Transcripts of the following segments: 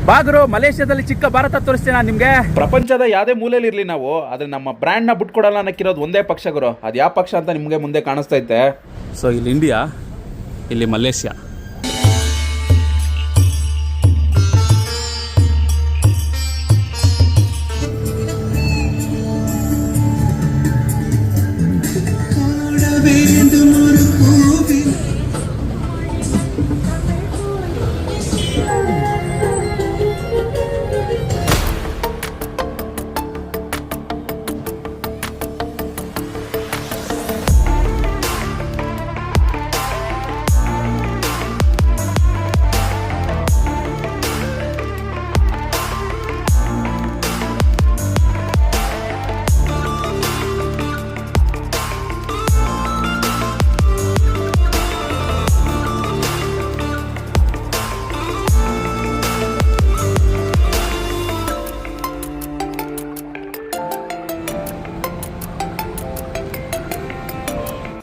ಬಾಗರು ಮಲೇಷ್ಯಾದಲ್ಲಿ ಚಿಕ್ಕ ಭಾರತ ತೋರಿಸ್ತೀನಿ ನಾನು ನಿಮ್ಗೆ. ಪ್ರಪಂಚದ ಯಾವುದೇ ಮೂಲೆಯಲ್ಲಿ ಇರಲಿ ನಾವು ಅದ್ರ ನಮ್ಮ ಬ್ರ್ಯಾಂಡ್ ನ ಬಿಟ್ಕೊಡಲ್ಲ ಅನ್ನಕ್ಕಿರೋದು ಒಂದೇ ಪಕ್ಷ ಗುರು. ಅದು ಯಾವ ಪಕ್ಷ ಅಂತ ನಿಮ್ಗೆ ಮುಂದೆ ಕಾಣಿಸ್ತೈತೆ. ಸೊ ಇಲ್ಲಿ ಇಂಡಿಯಾ, ಇಲ್ಲಿ ಮಲೇಷ್ಯಾ.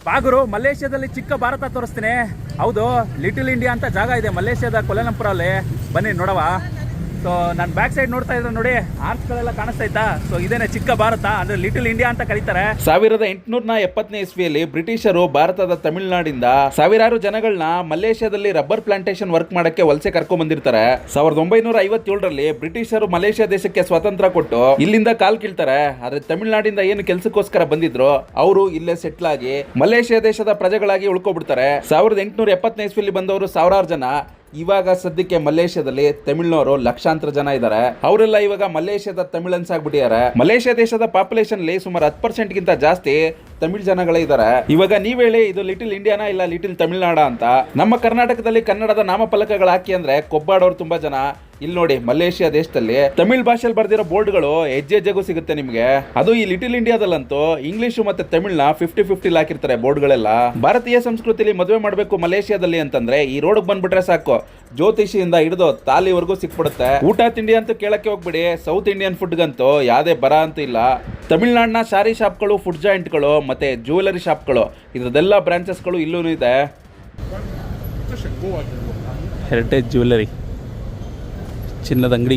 ಬಾಗರು ಮಲೇಷ್ಯಾದಲ್ಲಿ ಚಿಕ್ಕ ಭಾರತ ತೋರಿಸ್ತೀನಿ. ಹೌದು, ಲಿಟಲ್ ಇಂಡಿಯಾ ಅಂತ ಜಾಗ ಇದೆ ಮಲೇಷ್ಯಾದ ಕೊಲೆಲಂಪುರಲ್ಲಿ. ಬನ್ನಿ ನೋಡವಾ. ಸೊ ನಾನು ಬ್ಯಾಕ್ ಸೈಡ್ ನೋಡ್ತಾ ಇದ್ರೆ ನೋಡಿ, ಆರ್ಚ್ಗಳೆಲ್ಲ ಕಾಣಿಸ್ತೈತಾ. ಸೊ ಇದೇನೆ ಚಿಕ್ಕ ಭಾರತ, ಅಂದ್ರೆ ಲಿಟಲ್ ಇಂಡಿಯಾ ಅಂತ ಕರೀತಾರೆ. 1870ನೇ ಇಸ್ವಿಯಲ್ಲಿ ಬ್ರಿಟಿಷರು ಭಾರತದ ತಮಿಳುನಾಡಿಂದ ಸಾವಿರಾರು ಜನಗಳನ್ನ ಮಲೇಷ್ಯಾದಲ್ಲಿ ರಬ್ಬರ್ ಪ್ಲಾಂಟೇಶನ್ ವರ್ಕ್ ಮಾಡಕ್ಕೆ ವಲಸೆ ಕರ್ಕೊಂಡ್ ಬಂದಿರ್ತಾರೆ. 1957ರಲ್ಲಿ ಬ್ರಿಟಿಷರು ಮಲೇಷ್ಯಾ ದೇಶಕ್ಕೆ ಸ್ವಾತಂತ್ರ್ಯ ಕೊಟ್ಟು ಇಲ್ಲಿಂದ ಕಾಲ್ ಕೀಳ್ತಾರೆ. ಆದ್ರೆ ತಮಿಳುನಾಡಿಂದ ಏನು ಕೆಲಸಕ್ಕೋಸ್ಕರ ಬಂದಿದ್ರು ಅವರು ಇಲ್ಲೇ ಸೆಟ್ಲ್ ಆಗಿ ಮಲೇಷ್ಯಾ ದೇಶದ ಪ್ರಜೆಗಳಾಗಿ ಉಳ್ಕೊಬಿಡ್ತಾರೆ. 1870ನೇ ಇಸ್ವಿಯಲ್ಲಿ ಬಂದವರು ಸಾವಿರಾರು ಜನ. ಇವಾಗ ಸದ್ಯಕ್ಕೆ ಮಲೇಷ್ಯಾದಲ್ಲಿ ತಮಿಳ್ನವರು ಲಕ್ಷಾಂತರ ಜನ ಇದ್ದಾರೆ. ಅವರೆಲ್ಲ ಇವಾಗ ಮಲೇಷ್ಯಾದ ತಮಿಳನ್ಸ್ ಆಗ್ಬಿಟ್ಟಿದ್ದಾರೆ. ಮಲೇಷ್ಯಾ ದೇಶದ ಪಾಪ್ಯುಲೇಷನ್ ಅಲ್ಲಿ ಸುಮಾರು 10% ಗಿಂತ ಜಾಸ್ತಿ ತಮಿಳ್ ಜನಗಳೇ ಇದ್ದಾರೆ. ಇವಾಗ ನೀವ್ ಹೇಳಿ, ಇದು ಲಿಟಲ್ ಇಂಡಿಯಾನಾ ಇಲ್ಲ ಲಿಟಲ್ ತಮಿಳ್ನಾಡ ಅಂತ? ನಮ್ಮ ಕರ್ನಾಟಕದಲ್ಲಿ ಕನ್ನಡದ ನಾಮಫಲಕಗಳು ಹಾಕಿ ಅಂದ್ರೆ ಕೊಬ್ಬಾಡೋರು ತುಂಬಾ ಜನ. ಇಲ್ಲಿ ನೋಡಿ, ಮಲೇಷ್ಯಾ ದೇಶದಲ್ಲಿ ತಮಿಳ್ ಭಾಷೆಯಲ್ಲಿ ಬರ್ದಿರೋ ಬೋರ್ಡ್ಗಳು ಹೆಜ್ಜೆಗೂ ಸಿಗುತ್ತೆ ನಿಮ್ಗೆ. ಅದು ಈ ಲಿಟಲ್ ಇಂಡಿಯಾದಲ್ಲಂತೂ ಇಂಗ್ಲಿಷ್ ಮತ್ತೆ ತಮಿಳ್ನ 50-50 ಹಾಕಿರ್ತಾರೆ ಬೋರ್ಡ್ಗಳೆಲ್ಲ. ಭಾರತೀಯ ಸಂಸ್ಕೃತಿಲಿ ಮದುವೆ ಮಾಡಬೇಕು ಮಲೇಷ್ಯಾದಲ್ಲಿ ಅಂತಂದ್ರೆ ಈ ರೋಡ್ ಬಂದ್ಬಿಟ್ರೆ ಸಾಕು, ಜ್ಯೋತಿಷಿಯಿಂದ ಹಿಡಿದು ತಾಲಿವರೆಗೂ ಸಿಕ್ಬಿಡುತ್ತೆ. ಊಟ ತಿಂಡಿ ಅಂತೂ ಕೇಳಕ್ಕೆ ಹೋಗ್ಬಿಡಿ, ಸೌತ್ ಇಂಡಿಯನ್ ಫುಡ್ಗಂತೂ ಯಾವ್ದೇ ಬರ ಅಂತೂ ಇಲ್ಲ. ತಮಿಳ್ನಾಡಿನ ಸಾರಿ ಶಾಪ್ಗಳು, ಫುಡ್ ಜಾಯಿಂಟ್ಗಳು ಮತ್ತೆ ಜ್ಯುವೆಲರಿ ಶಾಪ್ಗಳು, ಇದ್ರದೆಲ್ಲ ಬ್ರಾಂಚಸ್ಗಳು ಇಲ್ಲೂ ಇದೆ. ಹೆರಿಟೇಜ್ ಜ್ಯುವೆಲರಿ, ಚಿನ್ನದ ಅಂಗಡಿ.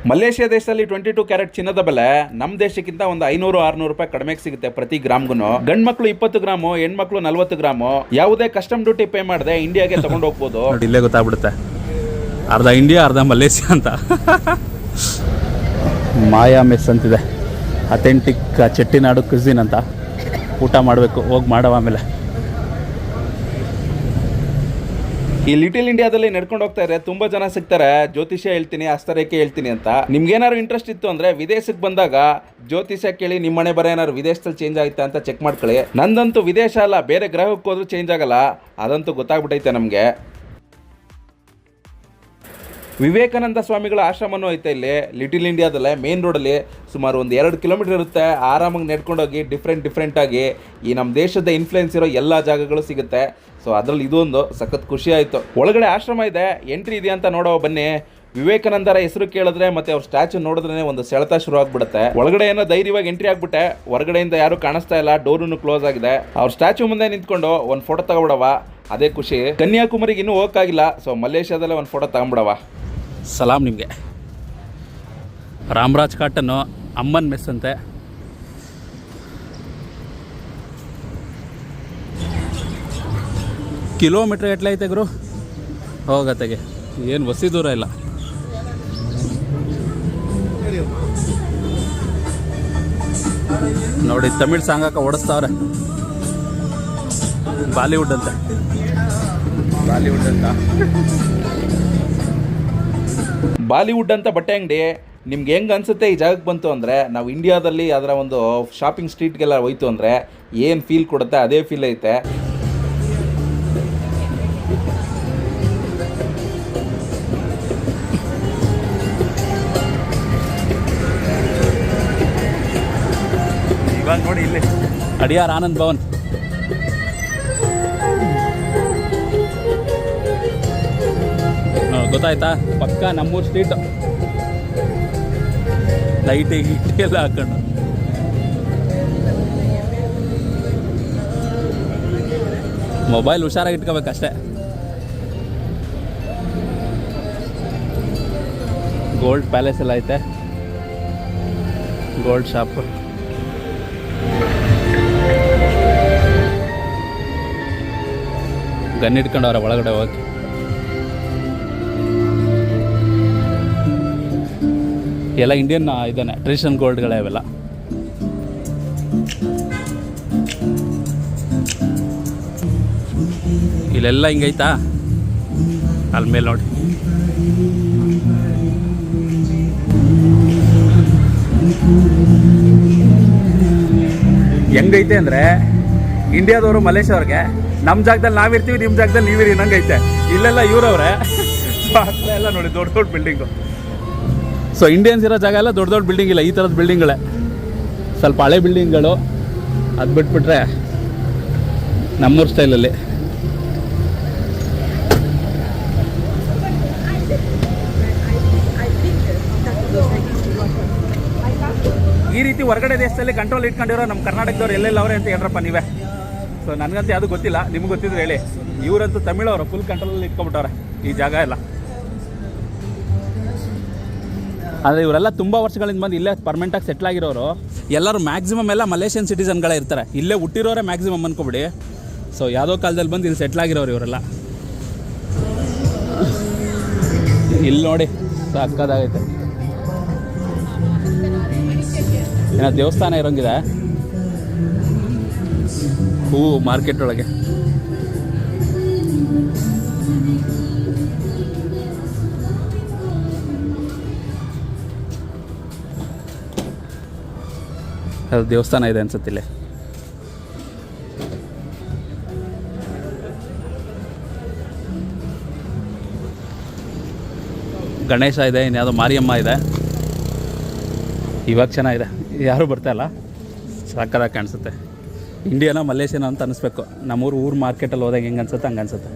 ಮಲೇಷ್ಯಾ ದೇಶದಲ್ಲಿ 22 ಕ್ಯಾರೆಟ್ ಚಿನ್ನದ ಬೆಲೆ ನಮ್ಮ ದೇಶಕ್ಕಿಂತ ಒಂದು 500-600 ರೂಪಾಯಿ ಕಡಿಮೆಗೆ ಸಿಗುತ್ತೆ ಪ್ರತಿ ಗ್ರಾಮ್ಗೂ. ಗಂಡ್ ಮಕ್ಳು 20 ಗ್ರಾಮು, ಹೆಣ್ಮಕ್ಳು 40 ಗ್ರಾಮು. ಯಾವುದೇ ಕಸ್ಟಮ್ ಡ್ಯೂಟಿ ಪೇ ಮಾಡದೆ ಇಂಡಿಯಾಗೆ ತಗೊಂಡು ಹೋಗ್ಬೋದು. ಇಲ್ಲೇ ಗೊತ್ತಾಗ್ಬಿಡುತ್ತೆ, ಅರ್ಧ ಇಂಡಿಯಾ ಅರ್ಧ ಮಲೇಷ್ಯಾ ಅಂತ. ಮಾಯಾ ಮೆಸ್ ಅಂತಿದೆ, ಅಥೆಂಟಿಕ್ ಚೆಟ್ಟಿನಾಡು ಕ್ವಿಸಿನ್ ಅಂತ. ಊಟ ಮಾಡಬೇಕು, ಹೋಗಿ ಮಾಡವ ಆಮೇಲೆ. ಈ ಲಿಟಲ್ ಇಂಡಿಯಾದಲ್ಲಿ ನಡ್ಕೊಂಡು ಹೋಗ್ತಾ ಇದ್ರೆ ತುಂಬಾ ಜನ ಸಿಗ್ತಾರೆ. ಜ್ಯೋತಿಷ್ಯ ಹೇಳ್ತೀನಿ, ಹಸ್ತರೇಖೆ ಹೇಳ್ತೀನಿ ಅಂತ. ನಿಮ್ಗೆ ಏನಾದ್ರು ಇಂಟ್ರೆಸ್ಟ್ ಇತ್ತು ಅಂದ್ರೆ ವಿದೇಶಕ್ಕೆ ಬಂದಾಗ ಜ್ಯೋತಿಷ್ಯ ಕೇಳಿ ನಿಮ್ಮ ಮನೆ ಬರ ಏನಾದ್ರು ವಿದೇಶದಲ್ಲಿ ಚೇಂಜ್ ಆಯ್ತಾ ಅಂತ ಚೆಕ್ ಮಾಡ್ಕೊಳ್ಳಿ. ನಂದಂತೂ ವಿದೇಶ ಅಲ್ಲ, ಬೇರೆ ಗ್ರಹಕ್ಕೆ ಹೋದ್ರೂ ಚೇಂಜ್ ಆಗಲ್ಲ, ಅದಂತೂ ಗೊತ್ತಾಗ್ಬಿಟ್ಟೈತೆ ನಮಗೆ. ವಿವೇಕಾನಂದ ಸ್ವಾಮಿಗಳ ಆಶ್ರಮನೂ ಐತೆ ಇಲ್ಲಿ ಲಿಟಲ್ ಇಂಡಿಯಾದಲ್ಲೇ. ಮೇನ್ ರೋಡಲ್ಲಿ ಸುಮಾರು ಒಂದು 2 ಕಿಲೋಮೀಟರ್ ಇರುತ್ತೆ. ಆರಾಮಾಗಿ ನಡ್ಕೊಂಡೋಗಿ ಡಿಫ್ರೆಂಟ್ ಆಗಿ ಈ ನಮ್ಮ ದೇಶದ ಇನ್ಫ್ಲುಯೆನ್ಸ್ ಇರೋ ಎಲ್ಲ ಜಾಗಗಳು ಸಿಗುತ್ತೆ. ಸೊ ಅದರಲ್ಲಿ ಇದೊಂದು ಸಖತ್ ಖುಷಿ ಆಯಿತು. ಒಳಗಡೆ ಆಶ್ರಮ ಇದೆ, ಎಂಟ್ರಿ ಇದೆ ಅಂತ ನೋಡೋ ಬನ್ನಿ. ವಿವೇಕಾನಂದರ ಹೆಸರು ಕೇಳಿದ್ರೆ ಮತ್ತೆ ಅವ್ರ ಸ್ಟ್ಯಾಚು ನೋಡಿದ್ರೆ ಒಂದು ಸೆಳೆತ ಶುರು ಆಗ್ಬಿಡುತ್ತೆ. ಒಳಗಡೆ ಏನೋ ಧೈರ್ಯವಾಗಿ ಎಂಟ್ರಿ ಆಗ್ಬಿಟ್ಟೆ, ಹೊರಗಡೆಯಿಂದ ಯಾರು ಕಾಣಿಸ್ತಾ ಇಲ್ಲ, ಡೋರು ಕ್ಲೋಸ್ ಆಗಿದೆ. ಅವ್ರ ಸ್ಟ್ಯಾಚು ಮುಂದೆ ನಿಂತ್ಕೊಂಡು ಒಂದು ಫೋಟೋ ತಗೊಬಿಡವ, ಅದೇ ಖುಷಿ. ಕನ್ಯಾಕುಮಾರಿಗೆ ಇನ್ನೂ ಹೋಗಕ್ಕಾಗಿಲ್ಲ, ಸೊ ಮಲೇಷ್ಯಾದಲ್ಲೇ ಒಂದು ಫೋಟೋ ತಗೊಂಬಿಡವ. ಸಲಾಮ್ ನಿಮಗೆ. ರಾಮರಾಜ್ ಕಾಟನ್ನು ಅಮ್ಮನ್ ಮೆಸ್ ಅಂತೆ. ಕಿಲೋಮೀಟ್ರ್ ಎಟ್ಲ ಐತೆ ಗುರು ಹೋಗತ್ತೆಗೆ, ಏನು ಬಸ್ಸಿ ದೂರ ಇಲ್ಲ. ನೋಡಿ ತಮಿಳ್ ಸಾಂಗಾಕ ಓಡಿಸ್ತಾವ್ರೆ. ಬಾಲಿವುಡ್ ಅಂತ ಬಾಲಿವುಡ್ ಅಂತ ಬಟ್ಟೆ ಅಂಗಡಿ. ನಿಮ್ಗೆ ಹೆಂಗೆ ಅನಿಸುತ್ತೆ ಈ ಜಾಗಕ್ಕೆ ಬಂತು ಅಂದರೆ, ನಾವು ಇಂಡಿಯಾದಲ್ಲಿ ಅದರ ಒಂದು ಶಾಪಿಂಗ್ ಸ್ಟ್ರೀಟ್ಗೆಲ್ಲ ಹೋಯ್ತು ಅಂದರೆ ಏನು ಫೀಲ್ ಕೊಡುತ್ತೆ ಅದೇ ಫೀಲ್ ಐತೆ. ಇವಾಗ ನೋಡಿ ಇಲ್ಲಿ ಅಡಿಯಾರ್ ಆನಂದ್ ಭವನ್. ಗೊತ್ತಾಯ್ತಾ, ಪಕ್ಕ ನಮ್ಮೂರು ಸ್ಟ್ರೀಟ್. ಲೈಟಿಗೆ ಎಲ್ಲ ಹಾಕೊಂಡು ಮೊಬೈಲ್ ಹುಷಾರಾಗಿ ಇಟ್ಕೋಬೇಕಷ್ಟೇ. ಗೋಲ್ಡ್ ಪ್ಯಾಲೇಸ್ ಎಲ್ಲ ಐತೆ, ಗೋಲ್ಡ್ ಶಾಪ್. ಗನ್ ಇಟ್ಕೊಂಡವ್ರೆ ಒಳಗಡೆ ಹೋಗಿ. ಎಲ್ಲ ಇಂಡಿಯನ್ ಇದ್ದಾನೆ, ಟ್ರೆಡಿಷನಲ್ ಗೋಲ್ಡ್ಗಳೇ ಅವೆಲ್ಲ. ಇಲ್ಲೆಲ್ಲ ಹಿಂಗೈತಾ, ಅಲ್ಲಿ ಮೇಲೆ ನೋಡಿ. ಹೆಂಗೈತೆ ಅಂದರೆ ಇಂಡಿಯಾದವರು ಮಲೇಷ್ಯಾವ್ರಿಗೆ ನಮ್ಮ ಜಾಗದಲ್ಲಿ ನಾವಿರ್ತೀವಿ, ನಿಮ್ಮ ಜಾಗದಲ್ಲಿ ನೀವಿರಿ ನಂಗೈತೆ. ಇಲ್ಲೆಲ್ಲ ಇವ್ರವ್ರೆ. ಎಲ್ಲ ನೋಡಿ ದೊಡ್ಡ ದೊಡ್ಡ ಬಿಲ್ಡಿಂಗು. ಸೊ ಇಂಡಿಯನ್ಸ್ ಇರೋ ಜಾಗ ಎಲ್ಲ ದೊಡ್ಡ ದೊಡ್ಡ ಬಿಲ್ಡಿಂಗ್ ಇಲ್ಲ, ಈ ಥರದ ಬಿಲ್ಡಿಂಗ್ಗಳೇ. ಸ್ವಲ್ಪ ಹಳೆ ಬಿಲ್ಡಿಂಗ್ಗಳು, ಅದು ಬಿಟ್ಬಿಟ್ರೆ ನಮ್ಮೂರು ಸ್ಟೈಲಲ್ಲಿ. ಈ ರೀತಿ ಹೊರಗಡೆ ದೇಶದಲ್ಲಿ ಕಂಟ್ರೋಲ್ ಇಟ್ಕೊಂಡಿರೋ ನಮ್ಮ ಕರ್ನಾಟಕದವ್ರು ಎಲ್ಲೆಲ್ಲ ಅವರೇ ಅಂತ ಹೇಳ್ರಪ್ಪ ನೀವೇ. ಸೊ ನನಗಂತೂ ಯಾವುದು ಗೊತ್ತಿಲ್ಲ, ನಿಮ್ಗೆ ಗೊತ್ತಿದ್ರೆ ಹೇಳಿ. ಇವರಂತೂ ತಮಿಳವರು ಫುಲ್ ಕಂಟ್ರೋಲಲ್ಲಿ ಇಟ್ಕೊಂಡ್ಬಿಟ್ಟವ್ರೆ ಈ ಜಾಗ ಎಲ್ಲ. ಆದರೆ ಇವರೆಲ್ಲ ತುಂಬ ವರ್ಷಗಳಿಂದ ಬಂದು ಇಲ್ಲೇ ಪರ್ಮನೆಂಟಾಗಿ ಸೆಟ್ಲ್ ಆಗಿರೋರು. ಎಲ್ಲರೂ ಮ್ಯಾಕ್ಸಿಮಮ್ ಎಲ್ಲ ಮಲೇಷಿಯನ್ ಸಿಟಿಸನ್ಗಳೇ ಇರ್ತಾರೆ, ಇಲ್ಲೇ ಹುಟ್ಟಿರೋರೇ ಮ್ಯಾಕ್ಸಿಮಮ್ ಅನ್ಕೊಬಿಡಿ. ಸೊ ಯಾವುದೋ ಕಾಲದಲ್ಲಿ ಬಂದು ಇಲ್ಲಿ ಸೆಟ್ಲ್ ಆಗಿರೋರು ಇವರೆಲ್ಲ. ಇಲ್ಲಿ ನೋಡಿ ಸಾಕಾಗೈತೆ. ಏನೋ ದೇವಸ್ಥಾನ ಇರೋಂಗಿದೆ ಹೂವು ಮಾರ್ಕೆಟ್ ಒಳಗೆ. ಅದು ದೇವಸ್ಥಾನ ಇದೆ ಅನ್ಸುತ್ತಿಲ್ಲ. ಗಣೇಶ ಇದೆ, ಇನ್ಯಾವುದೋ ಮಾರಿಯಮ್ಮ ಇದೆ. ಇವಾಗ ಚೆನ್ನಾಗಿದೆ, ಯಾರೂ ಬರ್ತಾಯಿಲ್ಲ. ಸಾಕಾಗಿ ಕಾಣಿಸುತ್ತೆ. ಇಂಡಿಯಾನ ಮಲೇಷಿಯಾನ ಅಂತ ಅನಿಸ್ಬೇಕು. ನಮ್ಮೂರು ಊರು ಮಾರ್ಕೆಟಲ್ಲಿ ಹೋದಾಗ ಹೆಂಗೆ ಅನ್ಸುತ್ತೆ ಹಂಗೆ ಅನ್ಸುತ್ತೆ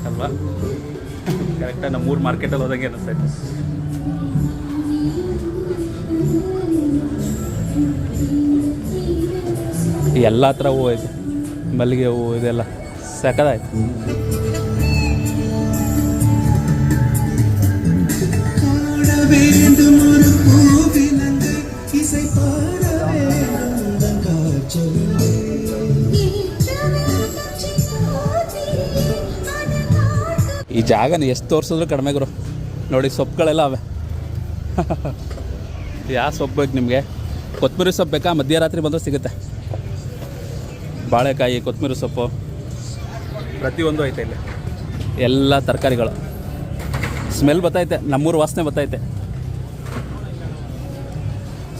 ಅಲ್ವಾ? ಕರೆಕ್ಟಾಗಿ ನಮ್ಮೂರು ಮಾರ್ಕೆಟಲ್ಲಿ ಹೋದಂಗೆ ಅನಿಸ್ತೈತೆ. ಎಲ್ಲ ಥರ ಹೂವು ಐತೆ, ಮಲ್ಲಿಗೆ ಹೂವು ಇದೆಲ್ಲ ಸಾಕಾಯ್ತು. ಈ ಜಾಗನ ಎಷ್ಟು ತೋರಿಸಿದ್ರು ಕಡಿಮೆ ಗುರು. ನೋಡಿ ಸೊಪ್ಪುಗಳೆಲ್ಲ ಅವೆ. ಯಾವ ಸೊಪ್ಪು ಬೇಕು ನಿಮಗೆ? ಕೊತ್ತಂಬರಿ ಸೊಪ್ಪು ಬೇಕಾ? ಮಧ್ಯರಾತ್ರಿ ಬಂದರೂ ಸಿಗುತ್ತೆ. ಬಾಳೆಕಾಯಿ, ಕೊತ್ತಂಬರಿ ಸೊಪ್ಪು ಪ್ರತಿಯೊಂದು ಐತೆ ಇಲ್ಲಿ. ಎಲ್ಲ ತರಕಾರಿಗಳು. ಸ್ಮೆಲ್ ಬರ್ತೈತೆ, ನಮ್ಮೂರು ವಾಸನೆ ಬರ್ತೈತೆ.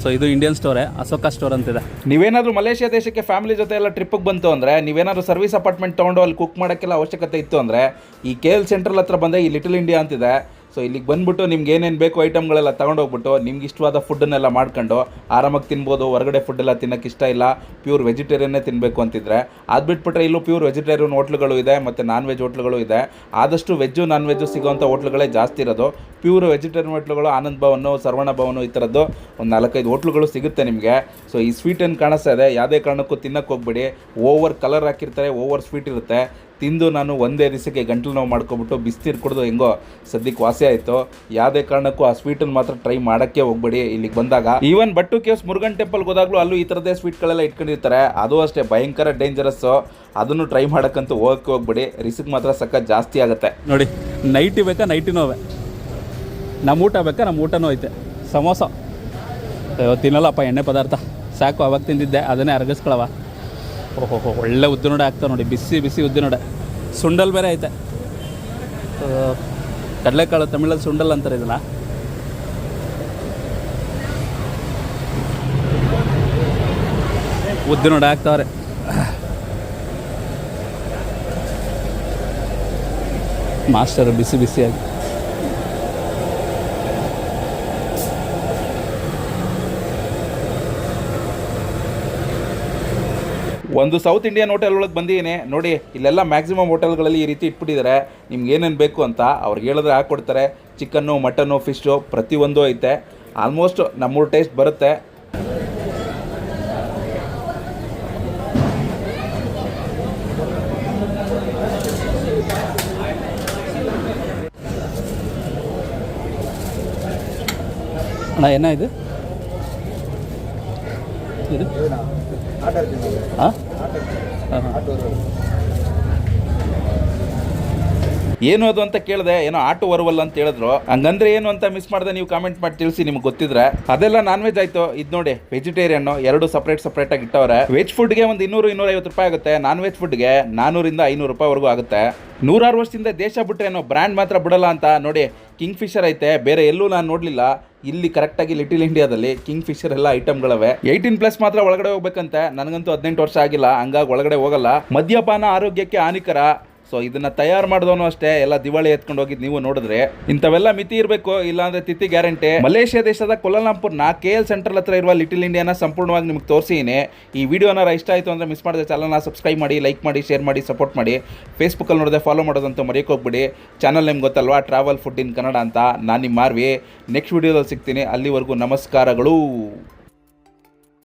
ಸೊ ಇದು ಇಂಡಿಯನ್ ಸ್ಟೋರೇ, ಅಶೋಕ ಸ್ಟೋರ್ ಅಂತಿದೆ. ನೀವೇನಾದರೂ ಮಲೇಷ್ಯಾ ದೇಶಕ್ಕೆ ಫ್ಯಾಮಿಲಿ ಜೊತೆ ಎಲ್ಲ ಟ್ರಿಪ್ಪಿಗೆ ಬಂತು ಅಂದರೆ, ನೀವೇನಾದರೂ ಸರ್ವಿಸ್ ಅಪಾರ್ಟ್ಮೆಂಟ್ ತೊಗೊಂಡು ಅಲ್ಲಿ ಕುಕ್ ಮಾಡೋಕ್ಕೆಲ್ಲ ಅವಶ್ಯಕತೆ ಇತ್ತು ಅಂದರೆ, ಈ KL ಸೆಂಟ್ರಲ್ ಹತ್ರ ಬಂದರೆ ಈ ಲಿಟಲ್ ಇಂಡಿಯಾ ಅಂತಿದೆ. ಸೊ ಇಲ್ಲಿಗೆ ಬಂದುಬಿಟ್ಟು ನಿಮ್ಗೆ ಏನೇನು ಬೇಕು ಐಟಮ್ಗಳೆಲ್ಲ ತೊಗೊಂಡೋಗ್ಬಿಟ್ಟು ನಿಮ್ಗೆ ಇಷ್ಟವಾದ ಫುಡ್ಡನ್ನೆಲ್ಲ ಮಾಡ್ಕೊಂಡು ಆರಾಮಾಗಿ ತಿನ್ಬೋದು. ಹೊರಗಡೆ ಫುಡ್ಡೆಲ್ಲ ತಿನ್ನೋಕ್ಕೆ ಇಷ್ಟ ಇಲ್ಲ, ಪ್ಯೂರ್ ವೆಜಿಟೇರಿಯನ್ನೇ ತಿನ್ನಬೇಕು ಅಂತಿದ್ರೆ ಅದು ಬಿಟ್ಬಿಟ್ರೆ ಇಲ್ಲೂ ಪ್ಯೂರ್ ವೆಜಿಟೇರಿಯನ್ ಹೋಟ್ಲುಗಳು ಇದೆ ಮತ್ತು ನಾನ್ ವೆಜ್ ಹೋಟ್ಲುಗಳು ಇದೆ. ಆದಷ್ಟು ವೆಜ್ಜು ನಾನ್ ವೆಜ್ಜು ಸಿಗೋವಂಥ ಹೋಟ್ಲುಗಳೇ ಜಾಸ್ತಿ ಇರೋದು. ಪ್ಯೂರ್ ವೆಜಿಟೇರಿಯನ್ ಹೋಟ್ಲುಗಳು ಆನಂದ್ ಭವನು, ಸರ್ವಣ ಭವನು ಈ ಥರದ್ದು ಒಂದು 4-5 ಹೋಟ್ಲುಗಳು ಸಿಗುತ್ತೆ ನಿಮಗೆ. ಸೊ ಈ ಸ್ವೀಟ್ ಏನು ಕಾಣಿಸ್ತಾ ಇದೆ, ಯಾವುದೇ ಕಾರಣಕ್ಕೂ ತಿನ್ನಕ್ಕೆ ಹೋಗ್ಬೇಡಿ. ಓವರ್ ಕಲರ್ ಹಾಕಿರ್ತಾರೆ, ಓವರ್ ಸ್ವೀಟ್ ಇರುತ್ತೆ. ತಿಂದು ನಾನು ಒಂದೇ ದಿವಸಕ್ಕೆ ಗಂಟಲು ನೋವು ಮಾಡ್ಕೊಬಿಟ್ಟು ಬಿಸ್ನೀರು ಕುಡಿದು ಹೆಂಗೋ ಸದ್ಯಕ್ಕೆ ವಾಸಿ ಆಯಿತು. ಯಾವುದೇ ಕಾರಣಕ್ಕೂ ಆ ಸ್ವೀಟನ್ನು ಮಾತ್ರ ಟ್ರೈ ಮಾಡೋಕ್ಕೆ ಹೋಗ್ಬೇಡಿ ಇಲ್ಲಿಗೆ ಬಂದಾಗ. ಈವನ್ ಬಟ್ಟು ಕೇವ್ಸ್ ಮುರುಗನ್ ಟೆಂಪಲ್ಗೆ ಹೋದಾಗಲೂ ಅಲ್ಲೂ ಈ ಥರದ್ದೇ ಸ್ವೀಟ್ಗಳೆಲ್ಲ ಇಟ್ಕೊಂಡಿರ್ತಾರೆ. ಅದು ಅಷ್ಟೇ ಭಯಂಕರ ಡೇಂಜರಸ್ಸು. ಅದನ್ನು ಟ್ರೈ ಮಾಡೋಕ್ಕಂತೂ ಹೋಗಕ್ಕೆ ರಿಸ್ಕ್ ಮಾತ್ರ ಸಖತ್ ಜಾಸ್ತಿ ಆಗುತ್ತೆ. ನೋಡಿ ನೈಟಿ ಬೇಕಾ? ನೈಟಿನೂ ಅವೆ. ನಮ್ಮ ಊಟ ಬೇಕಾ? ನಮ್ಮ ಊಟನೂ ಐತೆ. ಸಮೋಸ ತಿನ್ನಲ್ಲಪ್ಪ, ಎಣ್ಣೆ ಪದಾರ್ಥ ಸಾಕು. ಅವಾಗ ತಿಂದಿದ್ದೆ, ಅದನ್ನೇ ಅರಗಿಸ್ಕೊಳವ. ಓಹೋ ಒಳ್ಳೆ ಉದ್ದಿನೋಡೆ ಆಗ್ತಾವೆ ನೋಡಿ, ಬಿಸಿ ಬಿಸಿ ಉದ್ದಿನೋಡೆ. ಸುಂಡಲ್ ಬೇರೆ ಐತೆ. ಕಡಲೆಕಾಳು ತಮಿಳಲ್ಲಿ ಸುಂಡಲ್ ಅಂತಾರೆ ಇದಲ್ಲ. ಉದ್ದಿನೋಡೆ ಆಗ್ತಾವ್ರೆ. ಮಾಸ್ಟರ್ ಬಿಸಿ ಬಿಸಿಯಾಗಿ. ಒಂದು ಸೌತ್ ಇಂಡಿಯನ್ ಹೋಟೆಲ್ ಒಳಗೆ ಬಂದಿದ್ದೀನಿ ನೋಡಿ. ಇಲ್ಲೆಲ್ಲ ಮ್ಯಾಕ್ಸಿಮಮ್ ಹೋಟೆಲ್ಗಳಲ್ಲಿ ಈ ರೀತಿ ಇಟ್ಬಿಟ್ಟಿದ್ದಾರೆ. ನಿಮ್ಗೆ ಏನೇನು ಬೇಕು ಅಂತ ಅವ್ರಿಗೆ ಹೇಳಿದ್ರೆ ಹಾಕ್ಕೊಡ್ತಾರೆ. ಚಿಕನ್ನು, ಮಟನ್ನು, ಫಿಶ್ಶು ಪ್ರತಿಯೊಂದು ಐತೆ. ಆಲ್ಮೋಸ್ಟ್ ನಮ್ಮೂರು ಟೇಸ್ಟ್ ಬರುತ್ತೆ. ಅಣ್ಣ ಏನ ಇದು ಇದು ಹಾಂ ಏನು ಅದು ಅಂತ ಕೇಳಿದೆ, ಏನೋ ಆಟೋ ಬರುವಲ್ಲ ಅಂತ ಹೇಳಿದ್ರು. ಹಂಗಂದ್ರೆ ಏನು ಅಂತ ಮಿಸ್ ಮಾಡಿದೆ, ನೀವು ಕಾಮೆಂಟ್ ಮಾಡಿ ತಿಳಿಸಿ ನಿಮ್ಗೆ ಗೊತ್ತಿದ್ರೆ. ಅದೆಲ್ಲ ನಾನ್ ವೆಜ್ ಆಯ್ತು. ಇದು ನೋಡಿ ವೆಜಿಟೇರಿಯನ್, ಎರಡು ಸಪ್ರೇಟ್ ಆಗಿ ಇಟ್ಟವ್ರೆ. ವೆಜ್ ಫುಡ್ಗೆ ಒಂದು 200-250 ರೂಪಾಯಿ ಆಗುತ್ತೆ. ನಾನ್ ವೆಜ್ ಫುಡ್ಗೆ 400-500 ರೂಪಾಯಿವರೆಗೂ ಆಗುತ್ತೆ. 106 ವರ್ಷದಿಂದ ದೇಶ ಬಿಟ್ರೇನೋ ಬ್ರ್ಯಾಂಡ್ ಮಾತ್ರ ಬಿಡಲ್ಲ ಅಂತ ನೋಡಿ. ಕಿಂಗ್ ಫಿಶರ್ ಐತೆ, ಬೇರೆ ಎಲ್ಲೂ ನಾನು ನೋಡಲಿಲ್ಲ. ಇಲ್ಲಿ ಕರೆಕ್ಟಾಗಿ ಲಿಟಲ್ ಇಂಡಿಯಾದಲ್ಲಿ ಕಿಂಗ್ ಫಿಶರ್ ಎಲ್ಲ ಐಟಮ್ಗಳವೆ. 18+ ಮಾತ್ರ ಒಳಗಡೆ ಹೋಗ್ಬೇಕಂತೆ. ನನಗಂತೂ 18 ವರ್ಷ ಆಗಿಲ್ಲ, ಹಂಗಾಗಿ ಒಳಗಡೆ ಹೋಗಲ್ಲ. ಮದ್ಯಪಾನ ಆರೋಗ್ಯಕ್ಕೆ ಹಾನಿಕರ. ಸೊ ಇದನ್ನ ತಯಾರು ಮಾಡಿದವನು ಅಷ್ಟೇ, ಎಲ್ಲ ದಿವಾಳಿ ಎತ್ಕೊಂಡು ಹೋಗಿದ್ದು ನೀವು ನೋಡಿದ್ರೆ. ಇಂಥವೆಲ್ಲ ಮಿತಿ ಇರಬೇಕು, ಇಲ್ಲಾಂದ್ರೆ ತಿಥಿ ಗ್ಯಾರಂಟಿ. ಮಲೇಷ್ಯಾ ದೇಶದ ಕೊಲಾಲಂಪುರ್ನ KL ಸೆಂಟ್ರಲ್ ಹತ್ರ ಇರುವ ಲಿಟಲ್ ಇಂಡಿಯಾನ ಸಂಪೂರ್ಣವಾಗಿ ನಿಮ್ಗೆ ತೋರಿಸಿದ್ದೀನಿ. ಈ ವಿಡಿಯೋನ ಇಷ್ಟ ಆಯಿತು ಅಂದರೆ ಮಿಸ್ ಮಾಡಿದ್ರೆ ಚಾನಲ್ನ ಸಬ್ಸ್ಕ್ರೈಬ್ ಮಾಡಿ, ಲೈಕ್ ಮಾಡಿ, ಶೇರ್ ಮಾಡಿ, ಸಪೋರ್ಟ್ ಮಾಡಿ. ಫೇಸ್ಬುಕ್ಕಲ್ಲಿ ನೋಡಿದ್ರೆ ಫಾಲೋ ಮಾಡೋದಂತೂ ಮರೆಯೋಕೋಗ್ಬಿಡಿ. ಚಾನಲ್ ನಿಮ್ಗೆ ಗೊತ್ತಲ್ವಾ, ಟ್ರಾವೆಲ್ ಫುಡ್ ಇನ್ ಕನ್ನಡ ಅಂತ. ನಾನು ನಿಮ್ಮ ಮಾರ್ವಿ. ನೆಕ್ಸ್ಟ್ ವಿಡಿಯೋದಲ್ಲಿ ಸಿಗ್ತೀನಿ. ಅಲ್ಲಿವರೆಗೂ ನಮಸ್ಕಾರಗಳು.